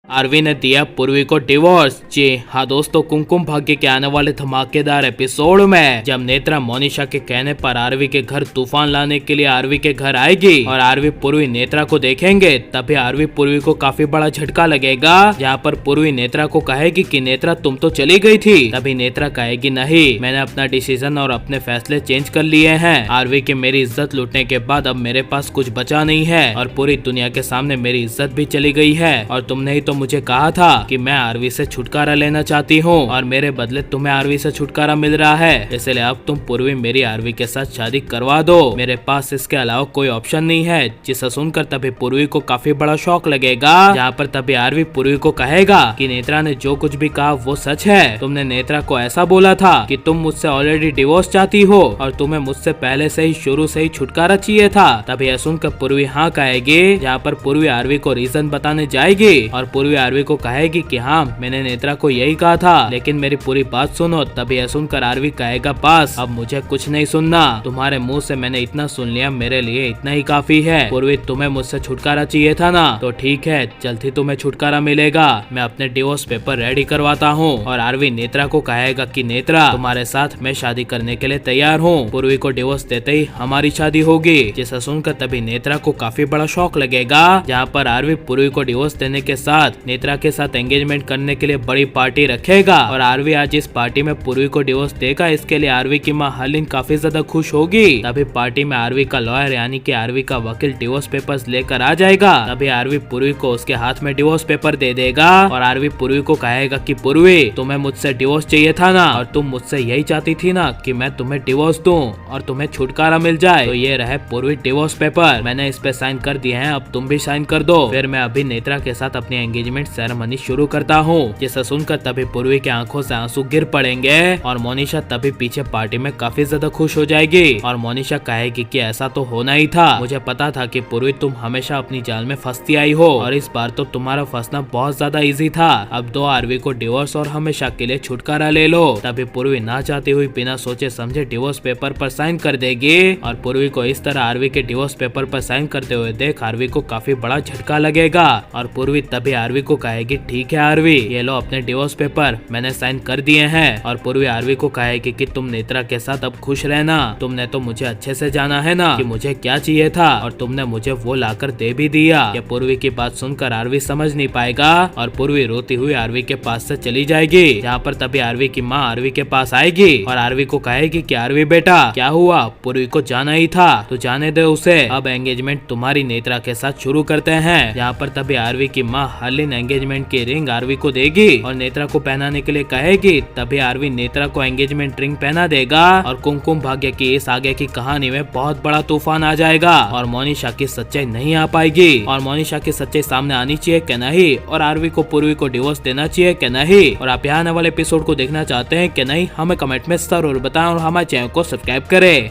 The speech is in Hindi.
आरवी ने दिया पूर्वी को डिवोर्स। जी हाँ दोस्तों, कुमकुम भाग्य के आने वाले धमाकेदार एपिसोड में जब नेत्रा मोनिशा के कहने पर आरवी के घर तूफान लाने के लिए आरवी के घर आएगी और आरवी पूर्वी नेत्रा को देखेंगे, तभी आरवी पूर्वी को काफी बड़ा झटका लगेगा। जहाँ पर पूर्वी नेत्रा को कहेगी कि नेत्रा तुम तो चली गई थी, तभी नेत्रा कहेगी नहीं, मैंने अपना डिसीजन और अपने फैसले चेंज कर लिए हैं। आरवी के मेरी इज्जत लूटने के बाद अब मेरे पास कुछ बचा नहीं है और पूरी दुनिया के सामने मेरी इज्जत भी चली गई है और तुमने ही तो मुझे कहा था कि मैं आरवी से छुटकारा लेना चाहती हूँ और मेरे बदले तुम्हें आरवी से छुटकारा मिल रहा है, इसलिए अब तुम पूर्वी मेरी आरवी के साथ शादी करवा दो। मेरे पास इसके अलावा कोई ऑप्शन नहीं है। जिसे सुनकर तभी पूर्वी को काफी बड़ा शौक लगेगा। जहाँ पर तभी आरवी पूर्वी को कहेगा कि नेत्रा ने जो कुछ भी कहा वो सच है। तुमने नेत्रा को ऐसा बोला था कि तुम मुझसे ऑलरेडी डिवोर्स चाहती हो और तुम्हें मुझसे पहले से ही शुरू से ही छुटकारा चाहिए था। तभी यह सुनकर पूर्वी हाँ कहेगी। जहाँ पर पूर्वी आरवी को रीजन बताने जाएगी और पूर्वी आरवी को कहेगी कि हाँ मैंने नेत्रा को यही कहा था, लेकिन मेरी पूरी बात सुनो। तभी यह सुनकर आरवी कहेगा पास अब मुझे कुछ नहीं सुनना, तुम्हारे मुंह से मैंने इतना सुन लिया, मेरे लिए इतना ही काफी है। पूर्वी तुम्हें मुझसे छुटकारा चाहिए था ना, तो ठीक है जल्दी तुम्हें छुटकारा मिलेगा। मैं अपने डिवोर्स पेपर रेडी करवाता हूँ। और आरवी नेत्रा को कहेगा कि नेत्रा तुम्हारे साथ मैं शादी करने के लिए तैयार हूँ। पूर्वी को डिवोर्स देते ही हमारी शादी होगी। जिसे सुनकर तभी नेत्रा को काफी बड़ा शौक लगेगा। जहाँ पर आरवी पूर्वी को डिवोर्स देने के साथ नेत्रा के साथ एंगेजमेंट करने के लिए बड़ी पार्टी रखेगा और आरवी आज इस पार्टी में पूर्वी को डिवोर्स देगा। इसके लिए आरवी की माँ हलीन काफी ज्यादा खुश होगी। तभी पार्टी में आरवी का लॉयर यानी कि आरवी का वकील डिवोर्स पेपर्स लेकर आ जाएगा। तभी आरवी पूर्वी को उसके हाथ में डिवोर्स पेपर दे देगा और आरवी पूर्वी को कहेगा कि पूर्वी तुम्हें मुझसे डिवोर्स चाहिए था ना, और तुम मुझसे यही चाहती थी ना कि मैं तुम्हें डिवोर्स दूं और तुम्हें छुटकारा मिल जाए। तो ये रहे पूर्वी डिवोर्स पेपर, मैंने इस पे साइन कर दिए हैं, अब तुम भी साइन कर दो। फिर मैं अभी नेत्रा के साथ अपनी एंगेजमेंट सेरेमनी शुरू करता हूँ। जिसे सुनकर तभी पूर्वी के आंखों से आंसू गिर पड़ेंगे और मोनिशा तभी पीछे पार्टी में काफी ज्यादा खुश हो जाएगी और मोनिशा कहेगी कि ऐसा तो होना ही था, मुझे पता था कि पूर्वी तुम हमेशा अपनी जाल में फंसती आई हो और इस बार तो तुम्हारा फंसना बहुत ज्यादा इजी था। अब दो आरवी को डिवोर्स और हमेशा के लिए छुटकारा ले लो। तभी पूर्वी ना चाहती हुई बिना सोचे समझे डिवोर्स पेपर पर साइन कर देगी और पूर्वी को इस तरह आरवी के डिवोर्स पेपर पर साइन करते हुए देख आरवी को काफी बड़ा झटका लगेगा और पूर्वी तभी आरवी को कहेगी ठीक है आरवी, ये लो अपने डिवोर्स पेपर, मैंने साइन कर दिए हैं। और पूर्वी आरवी को कहेगी कि तुम नेत्रा के साथ अब खुश रहना, तुमने तो मुझे अच्छे से जाना है ना कि मुझे क्या चाहिए था और तुमने मुझे वो लाकर दे भी दिया। ये पूर्वी की बात सुनकर आरवी समझ नहीं पाएगा और पूर्वी रोती हुई आरवी के पास से चली जाएगी। जहाँ पर तभी आरवी की माँ आरवी के पास आएगी और आरवी को कहेगी कि आरवी बेटा क्या हुआ, पूर्वी को जाना ही था तो जाने दे उसे, अब एंगेजमेंट तुम्हारी नेत्रा के साथ शुरू करते हैं। जहाँ पर तभी आरवी की माँ हलीन एंगेजमेंट की रिंग आरवी को देगी और नेत्रा को पहनाने के लिए कहेगी। तभी आरवी नेत्रा को एंगेजमेंट रिंग पहना देगा और कुमकुम भाग्य की इस आगे की कहानी में बहुत बड़ा तूफान आ जाएगा और मोनिशा की सच्चाई नहीं आ पाएगी और मोनिशा की सच्चाई सामने आनी चाहिए कि नहीं, और आरवी को पूर्वी को डिवोर्स देना चाहिए कि नहीं, और आप यहाँ आने वाले एपिसोड को देखना चाहते हैं कि नहीं, हमें कमेंट में जरूर बताएं और हमारे चैनल को सब्सक्राइब करें।